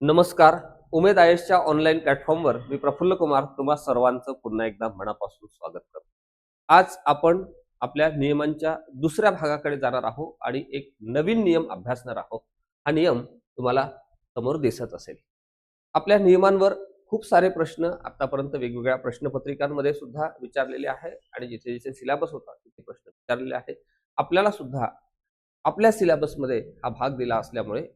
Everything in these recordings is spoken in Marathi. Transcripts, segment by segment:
नमस्कार. उमेद आयएसच्या ऑनलाईन प्लॅटफॉर्मवर मी प्रफुल्ल कुमार तुम्हा सर्वांचं पुन्हा एकदा मनापासून स्वागत करतो. आज आपण आपल्या नियमांच्या दुसऱ्या भागाकडे जाणार आहोत आणि एक नवीन नियम अभ्यासणार आहोत. हा नियम तुम्हाला समोर दिसत असेल. आपल्या नियमांवर खूप सारे प्रश्न आतापर्यंत वेगवेगळ्या प्रश्नपत्रिकांमध्ये सुद्धा विचारलेले आहे आणि जिथे जिथे सिलेबस होता तिथे प्रश्न विचारलेले आहे. आपल्याला सुद्धा आपल्या सिलेबसमध्ये हा भाग दिला असल्यामुळे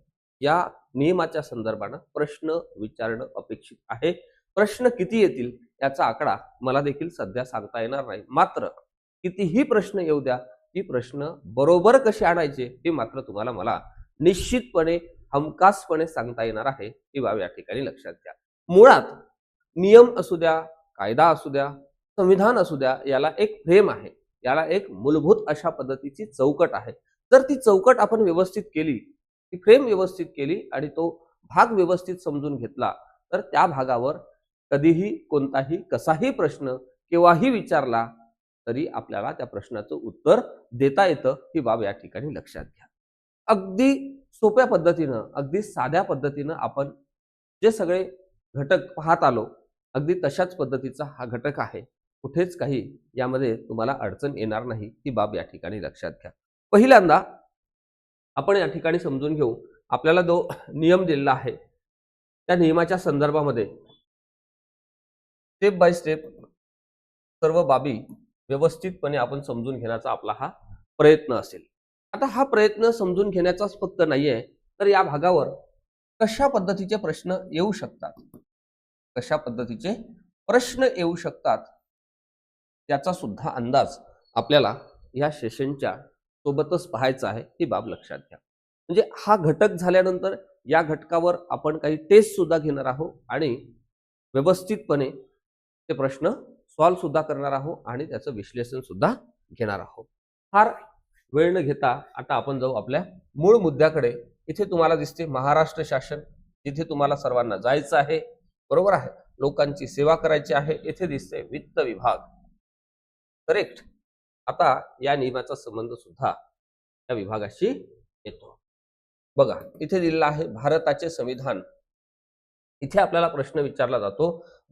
या नियमाच्या संदर्भाने प्रश्न विचारणं अपेक्षित आहे. प्रश्न किती येतील याचा आकडा मला देखील सध्या सांगता येणार नाही. मात्र कितीही प्रश्न येऊ द्या, ही प्रश्न बरोबर कसे आणायचे हे मात्र तुम्हाला मला निश्चितपणे हमखासपणे सांगता येणार आहे. ही बाब या ठिकाणी लक्षात घ्या. मुळात नियम असू द्या, कायदा असू द्या, संविधान असू द्या, याला एक फ्रेम आहे, याला एक मूलभूत अशा पद्धतीची चौकट आहे. जर ती चौकट आपण व्यवस्थित केली, ती फ्रेम व्यवस्थित केली आणि तो भाग व्यवस्थित समजून घेतला, तर त्या भागावर कधीही कोणताही कसाही प्रश्न केव्हाही विचारला तरी आपल्याला त्या प्रश्नाचं उत्तर देता येतं. ही बाब या ठिकाणी लक्षात घ्या. अगदी सोप्या पद्धतीनं, अगदी साध्या पद्धतीनं आपण जे सगळे घटक पाहत आलो, अगदी तशाच पद्धतीचा हा घटक आहे. कुठेच काही यामध्ये तुम्हाला अडचण येणार नाही. ही बाब या ठिकाणी लक्षात घ्या. पहिल्यांदा आपण या ठिकाणी समजून घेऊ. आपल्याला जो नियम दिलेला आहे त्या नियमाच्या संदर्भामध्ये स्टेप बाय स्टेप सर्व बाबी व्यवस्थितपणे आपण समजून घेण्याचा आपला हा प्रयत्न असेल. आता हा प्रयत्न समजून घेण्याचाच फक्त नाहीये, तर या भागावर कशा पद्धतीचे प्रश्न येऊ शकतात, कशा पद्धतीचे प्रश्न येऊ शकतात त्याचा सुद्धा अंदाज आपल्याला या सेशनच्या सोबतच पाहायचा आहे. ही बाब लक्षात घ्या. म्हणजे हा घटक झाल्यानंतर या घटकावर आपण काही टेस्ट सुद्धा घेणार आहोत आणि व्यवस्थितपणे ते प्रश्न सॉल्व्ह सुद्धा करणार आहोत आणि त्याचं विश्लेषण सुद्धा घेणार आहोत. फार वेळ न घेता आता आपण जाऊ आपल्या मूळ मुद्द्याकडे. इथे तुम्हाला दिसते महाराष्ट्र शासन, जिथे तुम्हाला सर्वांना जायचं आहे, बरोबर आहे, लोकांची सेवा करायची आहे. इथे दिसते वित्त विभाग, करेक्ट. आता या नियमाचा संबंध सुद्धा या विभागाशी येतो. बघा इथे दिलेला आहे भारताचे संविधान. इथे आपल्याला प्रश्न विचारला जातो,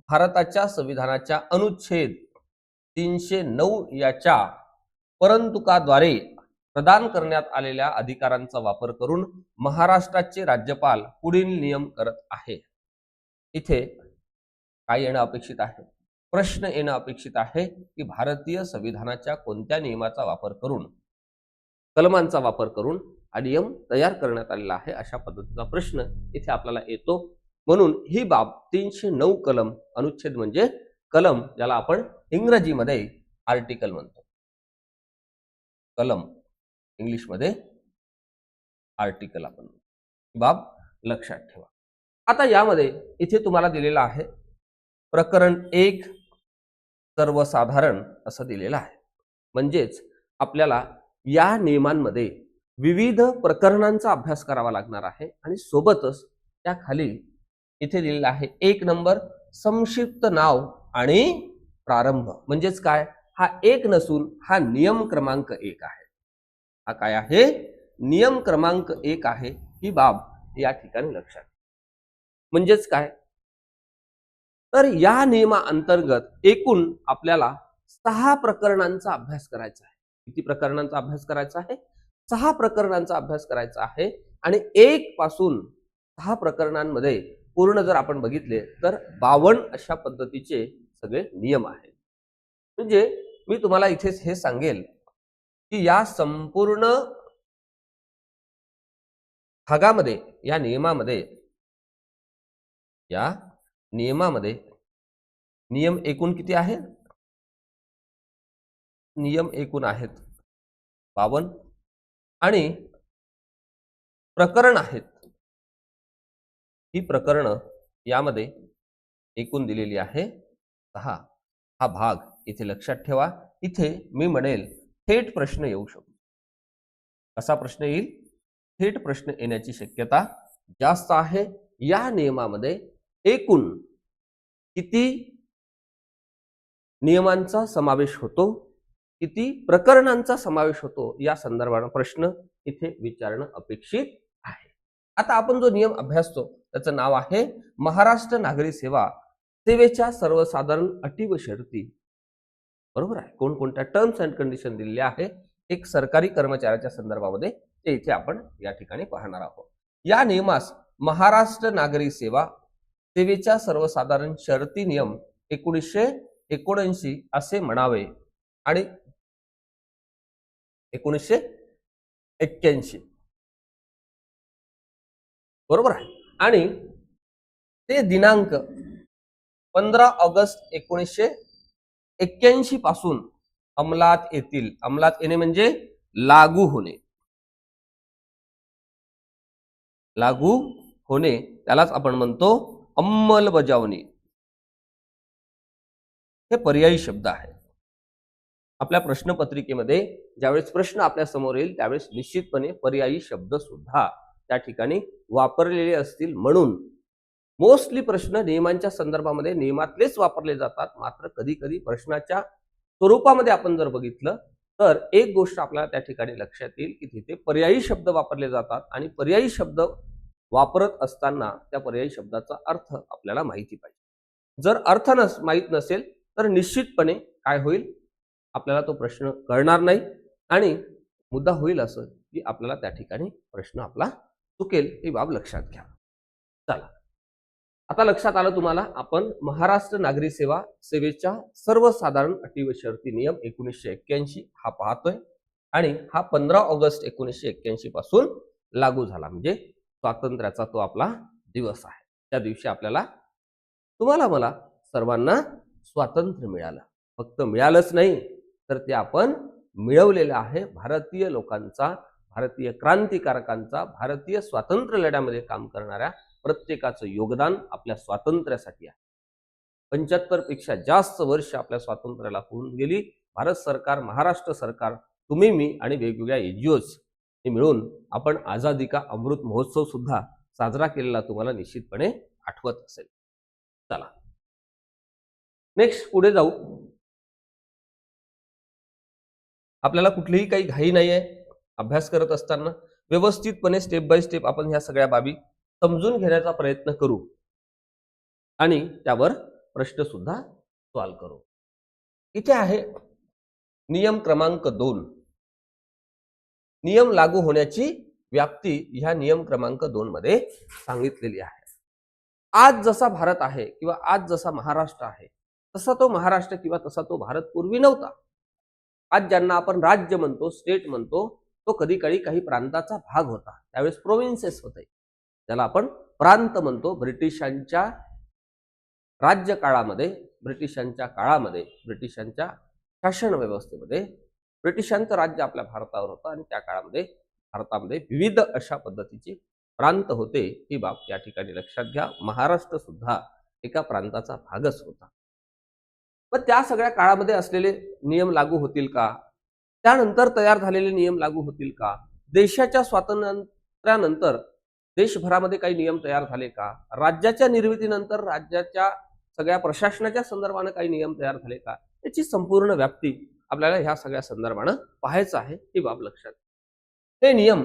भारताच्या संविधानाच्या अनुच्छेद 309 याच्या परंतुकाद्वारे प्रदान करण्यात आलेल्या अधिकारांचा वापर करून महाराष्ट्राचे राज्यपाल पुढील नियम करत आहे. इथे काय येणं अपेक्षित आहे? प्रश्न येणं अपेक्षित आहे की भारतीय संविधानाच्या कोणत्या नियमाचा वापर करून, कलमांचा वापर करून हा नियम तयार करण्यात आलेला आहे, अशा पद्धतीचा प्रश्न इथे आपल्याला येतो. म्हणून ही बाब 309 कलम, अनुच्छेद म्हणजे कलम, ज्याला आपण इंग्रजीमध्ये आर्टिकल म्हणतो. कलम इंग्लिशमध्ये आर्टिकल आपण ही बाब लक्षात ठेवा. आता यामध्ये इथे तुम्हाला दिलेला आहे प्रकरण 1 सर्वसाधारण असं दिलेलं आहे. म्हणजेच आपल्याला या नियमांमध्ये विविध प्रकरणांचा अभ्यास करावा लागणार आहे आणि सोबतच त्या खाली इथे दिलेला आहे 1 नंबर संक्षिप्त नाव आणि प्रारंभ. म्हणजेच काय, हा 1 नसून हा नियम क्रमांक 1 आहे. हा काय आहे? नियम क्रमांक 1 आहे. ही बाब या ठिकाणी लक्षात. म्हणजेच काय, तर या नियमाअंतर्गत एकूण आपल्याला 6 प्रकरणांचा अभ्यास करायचा आहे. किती प्रकरणांचा अभ्यास करायचा आहे? 6 प्रकरणांचा अभ्यास करायचा आहे. आणि 1 पासून 6 प्रकरणांमध्ये पूर्ण जर आपण बघितले तर 52 अशा पद्धतीचे सगळे नियम आहेत. म्हणजे मी तुम्हाला इथेच हे सांगेल की या संपूर्ण भागामध्ये, या नियमामध्ये नियम एकूण किती आहेत? नियम एकूण आहेत 52 आणि प्रकरण आहेत, ही प्रकरण यामध्ये एकूण दिलेली आहे 6. हा भाग इथे लक्षात ठेवा. इथे मी म्हणेल थेट प्रश्न येऊ शकतो. कसा प्रश्न येईल? थेट प्रश्न येण्याची शक्यता जास्त आहे. या नियमामध्ये एकूण किती नियमांचा समावेश होतो, किती प्रकरणांचा समावेश होतो, या संदर्भाने प्रश्न इथे विचारणं अपेक्षित आहे. आता आपण जो नियम अभ्यासतो त्याचं नाव आहे महाराष्ट्र नागरी सेवा सेवेच्या सर्वसाधारण अटी व शर्ती. बरोबर आहे. कोणकोणत्या टर्म्स अँड कंडिशन दिलेल्या आहे एक सरकारी कर्मचाऱ्याच्या संदर्भामध्ये ते इथे आपण या ठिकाणी पाहणार आहोत. या नियमास महाराष्ट्र नागरी सेवा सेवेच्या सर्वसाधारण शर्ती नियम 1979 असे म्हणावे आणि 1981 बरोबर आहे. आणि ते दिनांक 15 ऑगस्ट 1981 पासून अंमलात येतील. अंमलात येणे म्हणजे लागू होणे. लागू होणे त्यालाच आपण म्हणतो अंमलबजावणी. हे पर्यायी शब्द आहे. आपल्या प्रश्नपत्रिकेमध्ये ज्यावेळेस प्रश्न आपल्या समोर येईल त्यावेळेस निश्चितपणे पर्यायी शब्द सुद्धा त्या ठिकाणी वापरलेले असतील. म्हणून मोस्टली प्रश्न नियमांच्या संदर्भामध्ये नियमातलेच वापरले जातात. मात्र कधी कधी प्रश्नाच्या स्वरूपामध्ये आपण जर बघितलं तर एक गोष्ट आपल्याला त्या ठिकाणी लक्षात येईल की तिथे पर्यायी शब्द वापरले जातात आणि पर्यायी शब्द वापरत असताना त्या पर्यायी शब्दाचा अर्थ आपल्याला माहिती पाहिजे. जर अर्थ माहित नसेल तर निश्चितपणे काय होईल आपल्याला तो प्रश्न कळणार नाही आणि मुद्दा होईल असं की आपल्याला त्या ठिकाणी प्रश्न आपला चुकेल. ही बाब लक्षात घ्या. चला आता लक्षात आलं तुम्हाला. आपण महाराष्ट्र नागरी सेवा सेवेच्या सर्वसाधारण अटी व शर्ती नियम 1981 हा पाहतोय आणि हा 15 ऑगस्ट 1981 पासून लागू झाला. म्हणजे स्वातंत्र्याचा तो आपला दिवस आहे. त्या दिवशी आपल्याला तुम्हाला मला सर्वांना स्वातंत्र्य मिळालं. फक्त मिळालंच नाही तर ते आपण मिळवलेलं आहे. भारतीय लोकांचा, भारतीय क्रांतिकारकांचा, भारतीय स्वातंत्र्य लढ्यामध्ये काम करणाऱ्या प्रत्येकाचं योगदान आपल्या स्वातंत्र्यासाठी आहे. 75 पेक्षा जास्त वर्ष आपल्या स्वातंत्र्याला होऊन गेली. भारत सरकार, महाराष्ट्र सरकार, तुम्ही, मी आणि वेगवेगळ्या एनजीओज हे मिळून आपण आझादी का अमृत महोत्सव सुद्धा साजरा केलेला तुम्हाला निश्चितपणे आठवत असेल. चला नेक्स्ट पुढे जाऊ. आपल्याला कुठलीही काही घाई नाहीये. अभ्यास करत असताना व्यवस्थितपणे स्टेप बाय स्टेप आपण ह्या सगळ्या बाबी समजून घेण्याचा प्रयत्न करू आणि त्यावर प्रश्न सुद्धा सॉल्व्ह करू. इथे आहे नियम क्रमांक 2. नियम लागू होण्याची व्याप्ती ह्या नियम क्रमांक 2 मध्ये सांगितलेली आहे. आज जसा भारत आहे किंवा आज जसा महाराष्ट्र आहे तसा तो महाराष्ट्र किंवा तसा तो भारत पूर्वी नव्हता. आज ज्यांना आपण राज्य म्हणतो, स्टेट म्हणतो, तो कधी काळी काही प्रांताचा भाग होता. त्यावेळेस प्रोव्हिन्सेस होते, त्याला आपण प्रांत म्हणतो. ब्रिटिशांच्या राज्य काळामध्ये, ब्रिटिशांच्या काळामध्ये, ब्रिटिशांच्या शासन व्यवस्थेमध्ये ब्रिटिशांचं राज्य आपल्या भारतावर होतं आणि त्या काळामध्ये भारतामध्ये विविध अशा पद्धतीचे प्रांत होते. ही बाब या ठिकाणी लक्षात घ्या. महाराष्ट्र सुद्धा एका प्रांताचा भागच होता. पण त्या सगळ्या काळामध्ये असलेले नियम लागू होतील का? त्यानंतर तयार झालेले नियम लागू होतील का? देशाच्या स्वातंत्र्यानंतर देशभरामध्ये काही नियम तयार झाले का? राज्याच्या निर्मितीनंतर राज्याच्या सगळ्या प्रशासनाच्या संदर्भाने काही नियम तयार झाले का? याची संपूर्ण व्याप्ती आपल्याला ह्या सगळ्या संदर्भाने पाहायचं आहे. ही बाब लक्षात. हे नियम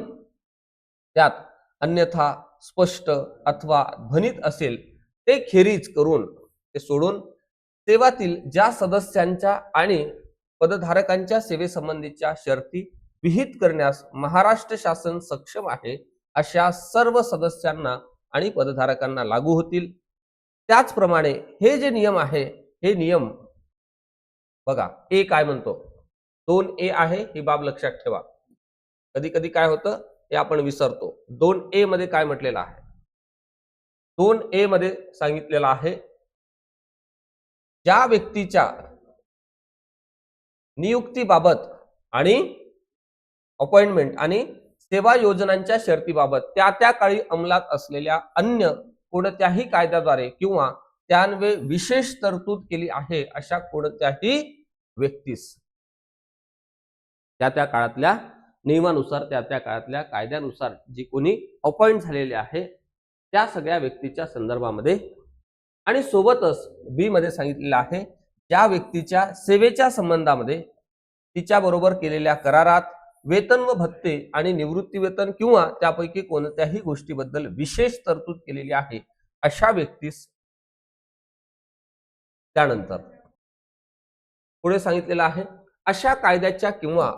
त्यात अन्यथा स्पष्ट अथवा ध्वनित असेल ते खेरीज करून, ते सोडून सेवातील ज्या सदस्यांच्या आणि पदधारकांच्या सेवेसंबंधीच्या शर्ती विहित करण्यास महाराष्ट्र शासन सक्षम आहे अशा सर्व सदस्यांना आणि पदधारकांना लागू होतील. त्याचप्रमाणे हे जे नियम आहे, हे नियम बघा, ए काय म्हणतो, 2A आहे. ही बाब लक्षात ठेवा. कधी कधी काय होतं हे आपण विसरतो. 2A मध्ये काय म्हटलेलं आहे? 2A मध्ये सांगितलेलं आहे ज्या व्यक्तीच्या नियुक्तीबाबत आणि अपॉइंटमेंट आणि सेवा योजनांच्या शर्तीबाबत त्या काळी अंमलात असलेल्या अन्य कोणत्याही कायद्याद्वारे किंवा त्यान्वये विशेष तरतूद केली आहे अशा कोणत्याही व्यक्तीस त्या काळातल्या नियमानुसार, त्या काळातल्या कायद्यानुसार जी कोणी अपॉइंट झालेले आहे त्या सगळ्या व्यक्तीच्या संदर्भामध्ये, आणि सोबतच बी मध्ये सांगितलेलं आहे ज्या व्यक्तीच्या सेवेच्या संबंधामध्ये तिच्याबरोबर केलेल्या करारात वेतन व भत्ते आणि निवृत्ती वेतन किंवा त्यापैकी कोणत्याही गोष्टीबद्दल विशेष तरतूद केलेली आहे अशा व्यक्तीस. त्यानंतर पुढे सांगितलेलं आहे, अशा कायद्याच्या किंवा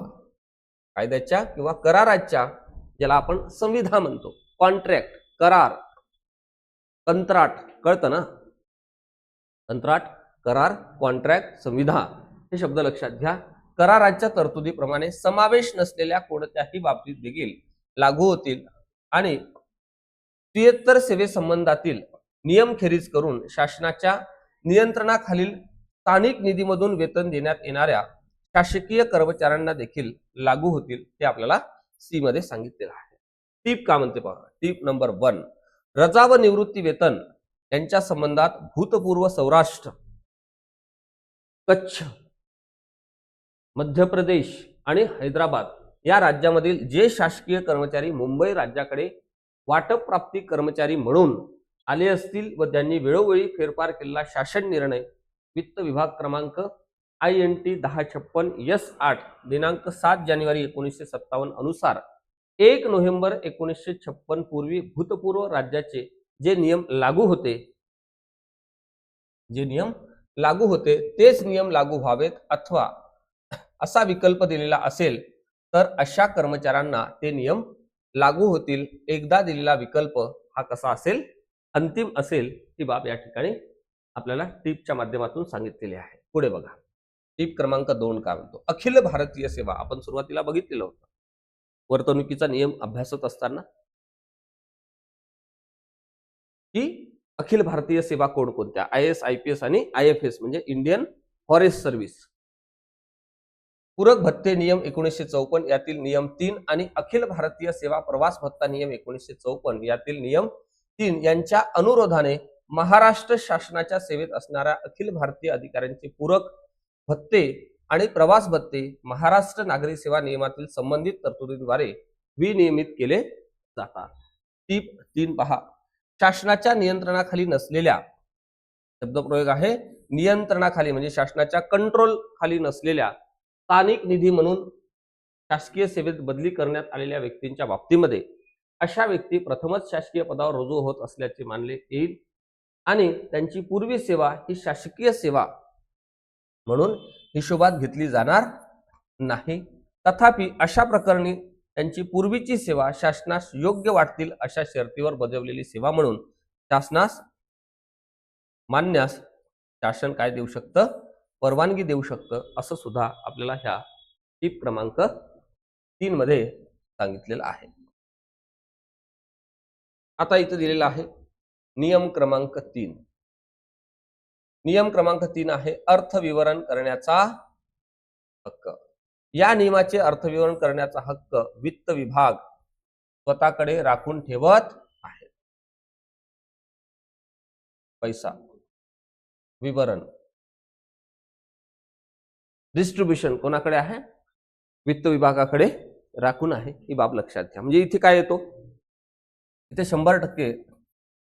कराराच्या, ज्याला आपण संविधा म्हणतो, कॉन्ट्रॅक्ट, करार, कंत्राट, कळतं ना, कंत्राट, करार, कॉन्ट्रॅक्ट, संविधा हे शब्द लक्षात घ्या. कराराच्या तरतुदीप्रमाणे समावेश नसलेल्या कोणत्याही बाबतीत देखील लागू होतील आणि स्त्रियत्तर सेवेसंबंधातील नियम खेरीज करून शासनाच्या नियंत्रणाखालील स्थानिक निधीमधून वेतन देण्यात येणाऱ्या शासकीय कर्मचाऱ्यांना देखील लागू होतील. हे आपल्याला सी मध्ये सांगितलेलं आहे. टीप का म्हणते पहा. टीप नंबर 1, रजा व निवृत्ती वेतन यांच्या संबंधात भूतपूर्व सौराष्ट्र, कच्छ, मध्य प्रदेश आणि हैदराबाद या राज्यामधील जे शासकीय कर्मचारी मुंबई राज्याकडे वाटप प्राप्ती कर्मचारी म्हणून आले असतील व त्यांनी वेळोवेळी फेरफार केलेला शासन निर्णय वित्त विभाग क्रमांक INT 1056-S8 दिनांक 7 जानेवारी 1957 अनुसार 1 नोव्हेंबर 1956 पूर्वी भूतपूर्व राज्याचे जे नियम लागू होते तेच नियम लागू व्हावेत अथवा असा विकल्प दिलेला असेल तर अशा कर्मचाऱ्यांना ते नियम लागू होतील. एकदा दिलेला विकल्प हा कसा असेल, अंतिम असेल. ही बाब या ठिकाणी आपल्याला टीपच्या माध्यमातून सांगितलेली आहे. पुढे बघा, टीप क्रमांक 2 काय म्हणतो. अखिल भारतीय सेवा आपण सुरुवातीला बघितलेलं होतं वर्तणुकीचा नियम अभ्यासत असताना, की अखिल भारतीय सेवा कोणकोणत्या, IAS, IPS आणि IFS म्हणजे इंडियन फॉरेस्ट सर्व्हिस. पूरक भत्ते नियम 1954 यातील नियम 3 आणि अखिल भारतीय सेवा प्रवास भत्ता नियम 1954 यातील नियम 3 यांच्या अनुरोधाने महाराष्ट्र शासनाच्या सेवेत असणाऱ्या अखिल भारतीय अधिकाऱ्यांचे पूरक भत्ते आणि प्रवास भत्ते महाराष्ट्र नागरी सेवा नियमातील संबंधित तरतुदीद्वारे विनियमित केले जातात. टीप 3 पहा. शासनाच्या नियंत्रणाखाली नसलेल्या, शब्दप्रयोग आहे नियंत्रणाखाली म्हणजे शासनाच्या कंट्रोल खाली नसलेल्या स्थानिक निधी म्हणून शासकीय सेवेत बदली करण्यात आलेल्या व्यक्तींच्या बाबतीमध्ये अशा व्यक्ती प्रथमच शासकीय पदावर रुजू होत असल्याचे मानले येईल आणि त्यांची पूर्वी सेवा ही शासकीय सेवा म्हणून हिशोबात घेतली जाणार नाही. तथापि अशा प्रकरणी त्यांची पूर्वीची सेवा शासनास योग्य वाटतील अशा शर्तीवर बजावलेली सेवा म्हणून शासनास मानण्यास शासन काय देऊ शकतं, परवानगी देऊ शकतं. असं सुद्धा आपल्याला ह्या टीप क्रमांक 3 मध्ये सांगितलेलं आहे. आता इथं दिलेलं आहे नियम क्रमांक 3. नियम क्रमांक 3 आहे अर्थविवरण करण्याचा हक्क. या नियमाचे अर्थविवरण करण्याचा हक्क वित्त विभाग स्वतःकडे राखून ठेवत आहे. पैसा विवरण डिस्ट्रीब्युशन कोणाकडे आहे, वित्त विभागाकडे राखून आहे. ही बाब लक्षात घ्या. म्हणजे इथे काय येतो, इथे 100%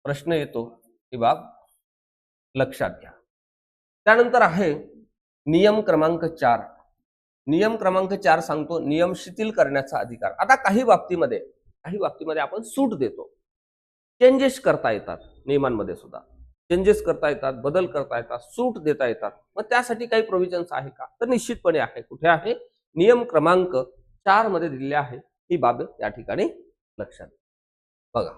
प्रश्न येतो. ही बाब लक्षात घ्या. त्यानंतर आहे नियम क्रमांक 4. नियम क्रमांक 4 सांगतो नियम शिथिल करण्याचा अधिकार. आता काही बाबतीमध्ये आपण सूट देतो, चेंजेस करता येतात, नियमांमध्ये सुद्धा चेंजेस करता येतात, बदल करता येतात, सूट देता येतात. मग त्यासाठी काही प्रोव्हिजन्स आहे का, तर निश्चितपणे आहे. कुठे आहे, नियम क्रमांक 4 मध्ये दिलेले आहे. ही बाब या ठिकाणी लक्षात बघा.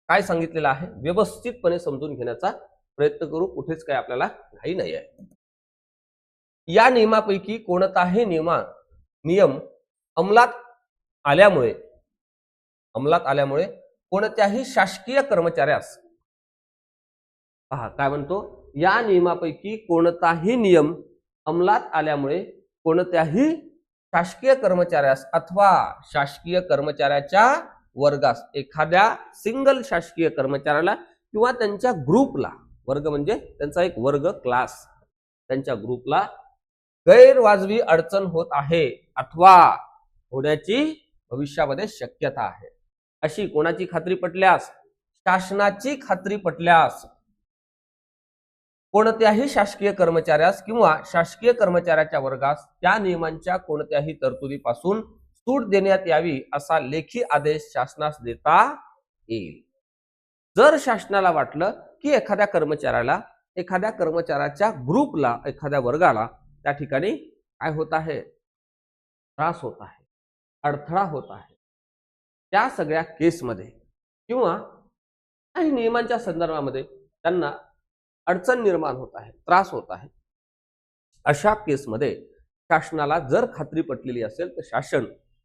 काय सांगितलेलं आहे व्यवस्थितपणे समजून घेण्याचा प्रयत्न करू. कुठेच काय आपल्याला घाई नाही आहे. या नियमापैकी कोणताही नियम अंमलात आल्यामुळे कोणत्याही शासकीय कर्मचाऱ्यास, पहा काय म्हणतो, या नियमापैकी कोणताही नियम अंमलात आल्यामुळे कोणत्याही शासकीय कर्मचाऱ्यास अथवा शासकीय कर्मचाऱ्याच्या वर्गास, एखाद्या सिंगल शासकीय कर्मचाऱ्याला किंवा त्यांच्या ग्रुपला, वर्ग म्हणजे त्यांचा एक वर्ग क्लास, त्यांच्या ग्रुपला गैरवाजवी अडचण होत आहे अथवा होण्याची भविष्यामध्ये शक्यता आहे अशी कोणाची खात्री पटल्यास, शासनाची खात्री पटल्यास कोणत्याही शासकीय कर्मचाऱ्यास किंवा शासकीय कर्मचाऱ्याच्या वर्गास त्या नियमांच्या कोणत्याही तरतुदीपासून सूट देण्यात यावी असा लेखी आदेश शासनास देता येईल. जर शासनाला वाटलं की एखाद्या कर्मचाऱ्याच्या ग्रुपला, एखाद्या वर्गाला त्या ठिकाणी काय होत आहे, त्रास होत आहे, अडथळा होत आहे, त्या सगळ्या केसमध्ये किंवा काही नियमांच्या संदर्भामध्ये त्यांना अडचण निर्माण होत आहे, त्रास होत आहे, अशा केसमध्ये शासनाला जर खात्री पटलेली असेल तर शासन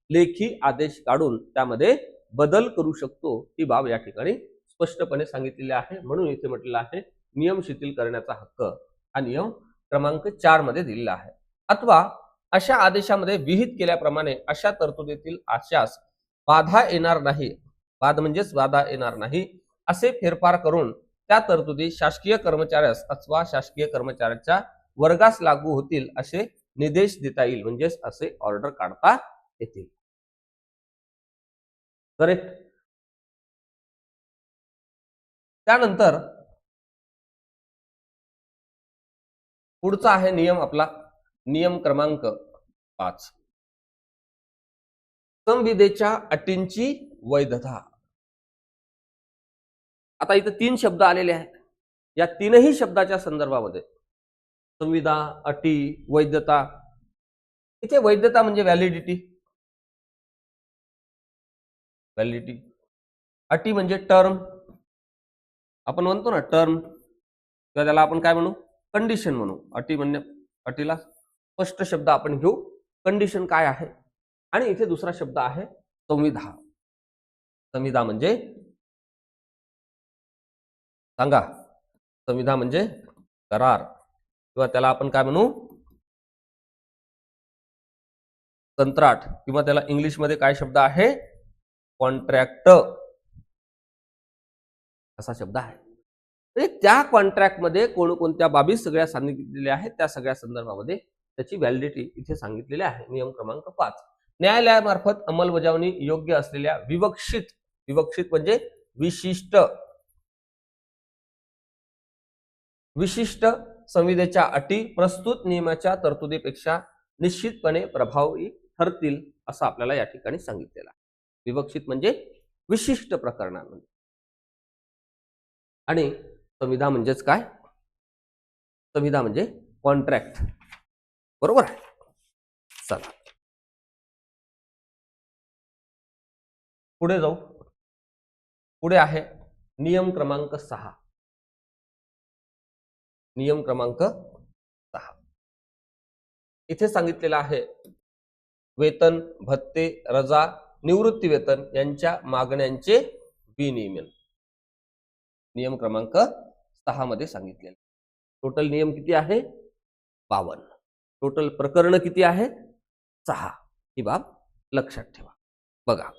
लेखी आदेश काढून त्यामध्ये बदल करू शकतो. ही बाब या ठिकाणी स्पष्टपणे सांगितलेली आहे. म्हणून इथे म्हटलेलं आहे नियम शिथिल करण्याचा हक्क हा नियम क्रमांक 4 मध्ये दिलेला आहे. अथवा अशा आदेशामध्ये विहित केल्याप्रमाणे अशा तरतुदीतील आशयास बाधा येणार नाही, बाध म्हणजेच बाधा येणार नाही, असे फेरफार करून त्या तरतुदी शासकीय कर्मचाऱ्यास अथवा शासकीय कर्मचाऱ्याच्या वर्गास लागू होतील असे निर्देश देता येईल, म्हणजेच असे ऑर्डर काढता येतील. करेक्ट. त्यानंतर पुढचा आहे नियम आपला, नियम क्रमांक 5, संविधेच्या अटींची वैधता. आता इथे 3 शब्द आलेले आहेत. या 3ही शब्दाच्या संदर्भामध्ये संविधा, अटी, वैधता. इथे वैधता म्हणजे व्हॅलिडिटी, अटी म्हणजे टर्म, आपण म्हणतो ना टर्म, किंवा त्याला आपण काय म्हणू, कंडिशन म्हणू. अटी म्हणजे अटीला स्पष्ट शब्द आपण घेऊ, कंडिशन काय आहे. आणि इथे दुसरा शब्द आहे संविधा. संविधा म्हणजे सांगा, संविधा म्हणजे करार, किंवा त्याला आपण काय म्हणू, कंत्राट, किंवा त्याला इंग्लिश मध्ये काय शब्द आहे, कॉन्ट्रॅक्ट असा शब्द आहे. त्या कॉन्ट्रॅक्ट मध्ये कोणकोणत्या बाबी सगळ्या सांगितलेल्या आहेत, त्या सगळ्या संदर्भामध्ये त्याची व्हॅलिडिटी इथे सांगितलेली आहे. नियम क्रमांक 5, न्यायालयामार्फत अंमलबजावणी योग्य असलेल्या विवक्षित म्हणजे विशिष्ट संविधेच्या अटी प्रस्तुत नियमाच्या तरतुदीपेक्षा निश्चितपणे प्रभावी ठरतील असं आपल्याला या ठिकाणी सांगितलेलं आहे. विवक्षित म्हणजे विशिष्ट प्रकरणांमध्ये, आणि संविधा म्हणजेच काय, संविधा म्हणजे कॉन्ट्रॅक्ट. बरोबर आहे. चला पुढे जाऊ. पुढे आहे नियम क्रमांक 6. नियम क्रमांक 6 इथे सांगितलेला आहे वेतन, भत्ते, रजा, निवृत्ती वेतन यांच्या मागण्यांचे विनियमन. नियम क्रमांक 6 मध्ये सांगितलेले. टोटल नियम किती आहे, 52. टोटल प्रकरण किती आहे, 6. ही बाब लक्षात ठेवा. बघा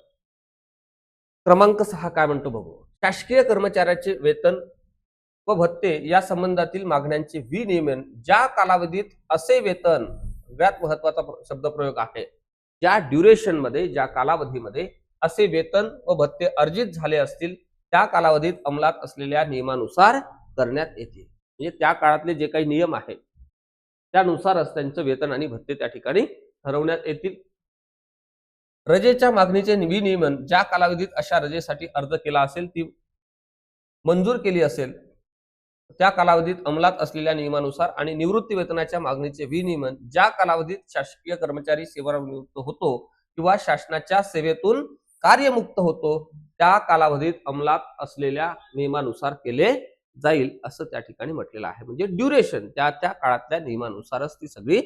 क्रमांक 6 काय म्हणतो बघू. शासकीय कर्मचाऱ्याचे वेतन व भत्ते या संबंधातील मागण्यांचे विनियमन ज्या कालावधीत असे वेतन, सगळ्यात महत्वाचा शब्दप्रयोग आहे, ज्या ड्युरेशन मध्ये, ज्या कालावधीमध्ये असे वेतन व भत्ते अर्जित झाले असतील त्या कालावधीत अंमलात असलेल्या नियमानुसार करण्यात येते. म्हणजे त्या काळातले जे काही नियम आहेत त्यानुसारच त्यांचं वेतन आणि भत्ते त्या ठिकाणी ठरवण्यात येतील. रजेच्या मागणीचे विनियमन ज्या कालावधीत अशा रजेसाठी अर्ज केला असेल, ती मंजूर केली असेल त्या कालावधीत अंमलात असलेल्या नियमानुसार, आणि निवृत्ती वेतनाच्या मागणीचे विनियमन ज्या कालावधीत शासकीय कर्मचारी सेवानिवृत्त होतो किंवा शासनाच्या सेवेतून कार्यमुक्त होतो त्या कालावधीत अंमलात असलेल्या नियमानुसार केले जाईल असं त्या ठिकाणी म्हटलेलं आहे. म्हणजे ड्युरेशन त्या काळातल्या नियमानुसारच ती सगळी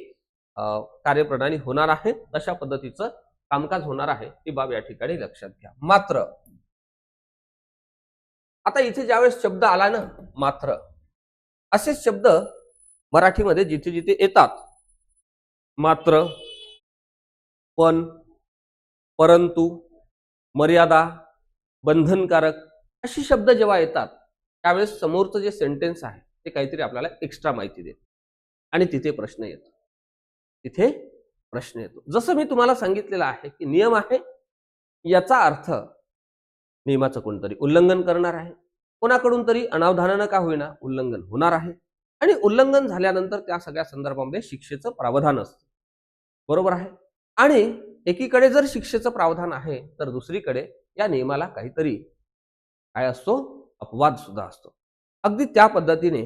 कार्यप्रणाली होणार आहे, तशा पद्धतीचं कामकाज होणार आहे. ही बाब या ठिकाणी लक्षात घ्या. मात्र आता इथे ज्यावेळेस शब्द आला ना मात्र, असे शब्द मराठीमध्ये जिथे जिथे येतात, मात्र, पण, परंतु, मर्यादा, बंधनकारक अशी शब्द जेव्हा येतात त्यावेळेस समोरचं जे सेंटेन्स आहे ते काहीतरी आपल्याला एक्स्ट्रा माहिती देते आणि तिथे प्रश्न येतो. जसं मी तुम्हाला सांगितलेलं आहे की नियम आहे, याचा अर्थ नियमाचं कोणतरी उल्लंघन करणार आहे, कोणाकडून तरी अनावधानानं का होईना उल्लंघन होणार आहे, आणि उल्लंघन झाल्यानंतर त्या सगळ्या संदर्भामध्ये शिक्षेचं प्रावधान असतं. बरोबर आहे. आणि एकीकडे जर शिक्षेचं प्रावधान आहे तर दुसरीकडे या नियमाला काहीतरी काय असतो, अपवाद सुद्धा असतो. अगदी त्या पद्धतीने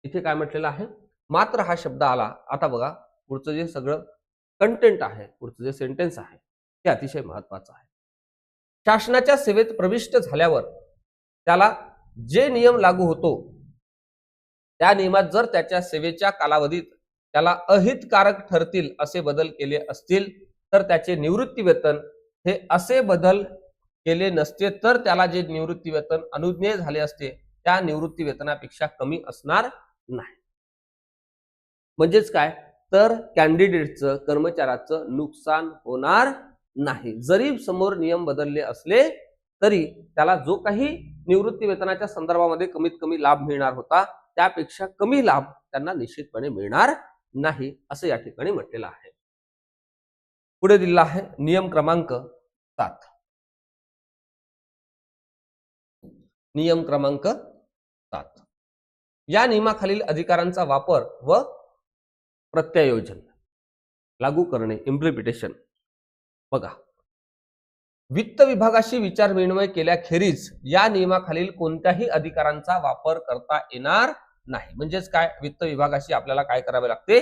इथे काय म्हटलेलं आहे, मात्र हा शब्द आला. आता बघा पुढचं जे सगळं कंटेंट आहे, पुढचं जे सेंटेन्स आहे ते अतिशय महत्वाचं आहे. शासनाच्या सेवेत प्रविष्ट झाल्यावर त्याला जे नियम लागू होतो त्या नियमात जर त्याच्या सेवेच्या कालावधीत त्याला अहितकारक ठरतील असे बदल केले असतील तर त्याचे निवृत्ती वेतन हे असे बदल केले नसते तर त्याला जे निवृत्ती वेतन अनुज्ञेय झाले असते त्या निवृत्ती वेतनापेक्षा कमी असणार नाही. म्हणजेच काय तर कॅन्डिडेटचं, कर्मचाऱ्याचं नुकसान होणार नाही. जरी समोर नियम बदलले असले तरी त्याला जो काही निवृत्ती वेतनाच्या संदर्भामध्ये कमीत कमी लाभ मिळणार होता त्यापेक्षा कमी लाभ त्यांना निश्चितपणे मिळणार नाही असं या ठिकाणी म्हटलेलं आहे. पुढे दिलेला आहे नियम क्रमांक 7. नियम क्रमांक 7. या नियमाखालील अधिकारांचा वापर व प्रत्यायोजन लागू करणे, इम्प्लिमेंटेशन. बघा, वित्त विभागाशी विचारविनिमय केल्याखेरीज या नियमाखालील कोणत्याही अधिकारांचा वापर करता येणार नाही. म्हणजेच काय, वित्त विभागाशी आपल्याला काय करावे लागते,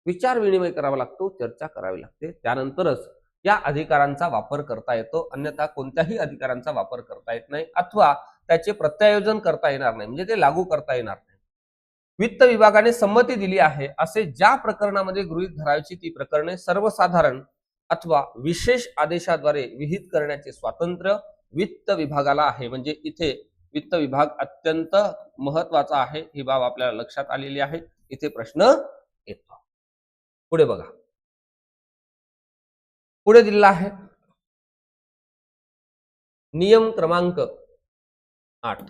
विचारविनिमय करावा लागतो, चर्चा करावी लागते, त्यानंतरच या अधिकारांचा वापर करता येतो. अन्यथा कोणत्याही अधिकारांचा वापर करता येत नाही अथवा त्याचे प्रत्यायोजन करता येणार नाही, म्हणजे ते लागू करता येणार नाही. वित्त विभागाने संमती दिली आहे असे ज्या प्रकरणामध्ये गृहीत धरायची ती प्रकरणे सर्वसाधारण अथवा विशेष आदेशाद्वारे विहित करण्याचे स्वातंत्र्य वित्त विभागाला आहे. म्हणजे इथे वित्त विभाग अत्यंत महत्वाचा आहे, ही बाब आपल्याला लक्षात आलेली आहे. इथे प्रश्न येतो. पुढे बघा, पुढे दिलेला आहे नियम क्रमांक 8.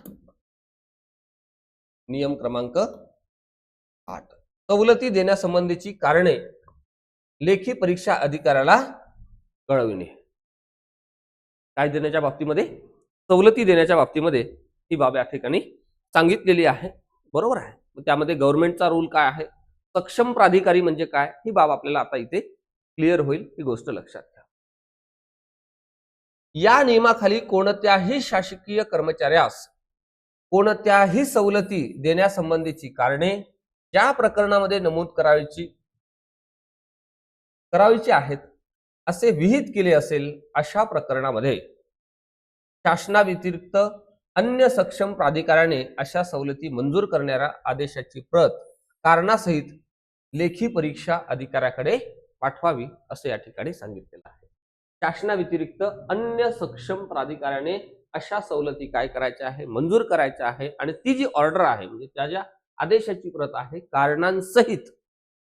नियम क्रमांक 8. सवलती देण्यासंबंधीची कारणे लेखी परीक्षा अधिकाऱ्याला कळविणे. काय देण्याच्या बाबतीमध्ये, सवलती देण्याच्या बाबतीमध्ये ही बाब या ठिकाणी सांगितलेली आहे. बरोबर आहे. त्यामध्ये गव्हर्नमेंटचा रूल काय आहे, सक्षम प्राधिकारी म्हणजे काय, ही बाब आपल्याला आता इथे क्लिअर होईल, ही गोष्ट लक्षात घ्या. या नियमाखाली कोणत्याही शासकीय कर्मचाऱ्यास कोणत्याही सवलती देण्यासंबंधीची कारणे ज्या प्रकरणामध्ये नमूद करावीची आहेत असे विहित केले असेल अशा प्रकरणामध्ये शासनाव्यतिरिक्त अन्य सक्षम प्राधिकाऱ्याने अशा सवलती मंजूर करणाऱ्या आदेशाची प्रत कारणासहित लेखी परीक्षा अधिकाऱ्याकडे पाठवावी असे या ठिकाणी सांगितलेलं आहे. शासनाव्यतिरिक्त अन्य सक्षम प्राधिकाऱ्याने अशा सवलती काय करायच्या आहे, मंजूर करायच्या आहे आणि ती जी ऑर्डर आहे म्हणजे त्या ज्या आदेशाची प्रत आहे कारणांसहित,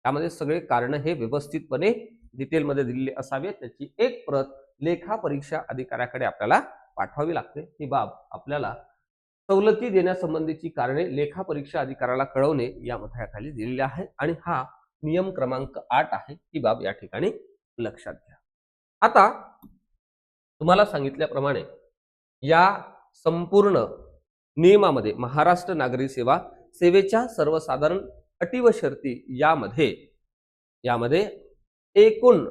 त्यामध्ये सगळे कारण हे व्यवस्थितपणे डिटेलमध्ये दिलेले असावे, त्याची एक प्रत लेखा परीक्षा अधिकाऱ्याकडे आपल्याला पाठवावी लागते. ही बाब आपल्याला सवलती देण्यासंबंधीची कारणे लेखा परीक्षा अधिकाऱ्याला कळवणे या मथळ्याखाली दिलेली आहे आणि हा नियम क्रमांक 8 आहे. ही बाब या ठिकाणी लक्षात घ्या. आता तुम्हाला सांगितल्याप्रमाणे या संपूर्ण नियमामध्ये महाराष्ट्र नागरी सेवा सेवेच्या सर्वसाधारण अटी व शर्ती यामध्ये एकूण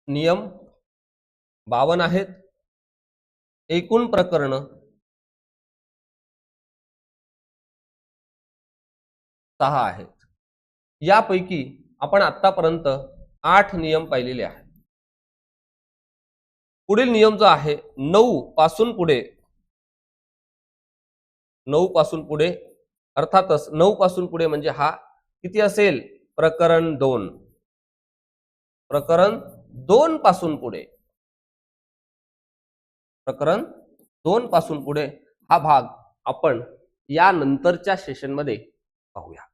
नियम 52 आहेत. एकूण प्रकरण 6 आहेत. यापैकी आपण आतापर्यंत 8 नियम पाहिलेले आहेत. पुढील नियम जो आहे 9 पासून पुढे अर्थातच 9 पासून पुढे म्हणजे हा किती असेल, प्रकरण 2. प्रकरण 2 पासून पुढे, प्रकरण 2 पासून पुढे हा भाग आपण या नंतरच्या सेशनमध्ये पाहूया.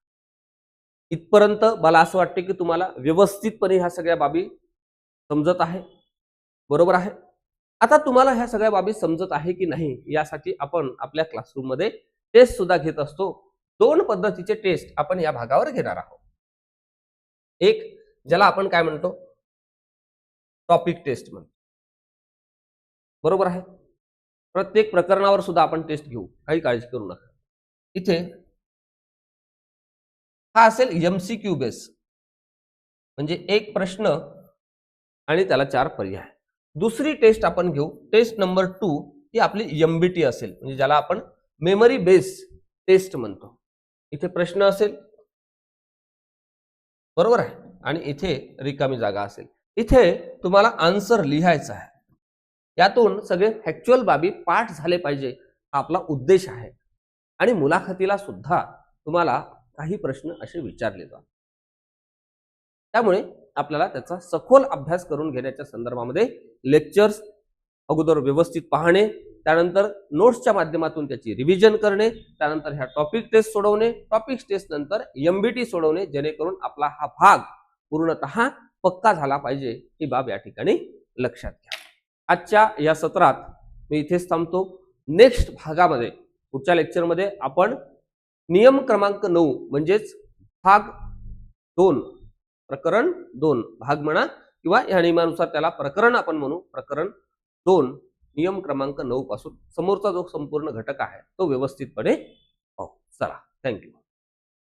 इथपर्यंत मला असं वाटते की तुम्हाला व्यवस्थितपणे ह्या सगळ्या बाबी समजत आहे. बरोबर आहे. आता तुम्हाला ह्या सगळ्या बाबी समजत आहे की नाही यासाठी आपण आपल्या क्लासरूम मध्ये टेस्ट सुद्धा घेत असतो. 2 पद्धतीचे टेस्ट आपण या भागावर घेणार आहोत. एक ज्याला आपण काय म्हणतो, टॉपिक टेस्ट म्हणतो. बरोबर आहे. प्रत्येक प्रकरणावर सुद्धा आपण टेस्ट घेऊ, काही काळजी करू नका. इथे हा असेल MCQ बेस, म्हणजे एक प्रश्न आणि त्याला 4 पर्याय. दुसरी टेस्ट आपण घेऊ, टेस्ट नंबर 2, ही आपली MBT असेल, म्हणजे ज्याला आपण मेमरी बेस टेस्ट म्हणतो. इथे प्रश्न असेल, बरोबर आहे, आणि इथे रिकामी जागा असेल. इथे तुम्हाला आन्सर लिहायचा आहे. यातून सगळे फॅक्च्युअल बाबी पाठ झाले पाहिजे, हा आपला उद्देश आहे. आणि मुलाखतीला सुद्धा तुम्हाला काही प्रश्न असे विचारले जातात. त्यामुळे आपल्याला त्याचा सखोल अभ्यास करून घेण्याच्या संदर्भामध्ये लेक्चर्स अगोदर व्यवस्थित पाहणे, त्यानंतर नोट्सच्या माध्यमातून त्याची रिव्हिजन करणे, त्यानंतर ह्या टॉपिक टेस्ट सोडवणे, टॉपिक टेस्ट नंतर MBT सोडवणे, जेणेकरून आपला हा भाग पूर्णतः पक्का झाला पाहिजे, ही बाब या ठिकाणी लक्षात घ्या. आजच्या या सत्रात मी इथेच थांबतो. नेक्स्ट भागामध्ये, पुढच्या लेक्चरमध्ये आपण नियम क्रमांक 9 म्हणजेच भाग 2, प्रकरण 2 भाग म्हणा, किंवा या नियमानुसार त्याला प्रकरण आपण म्हणू, प्रकरण 2 नियम क्रमांक 9 पासून समोरचा जो संपूर्ण घटक आहे तो व्यवस्थितपणे पाहू. चला, थँक्यू.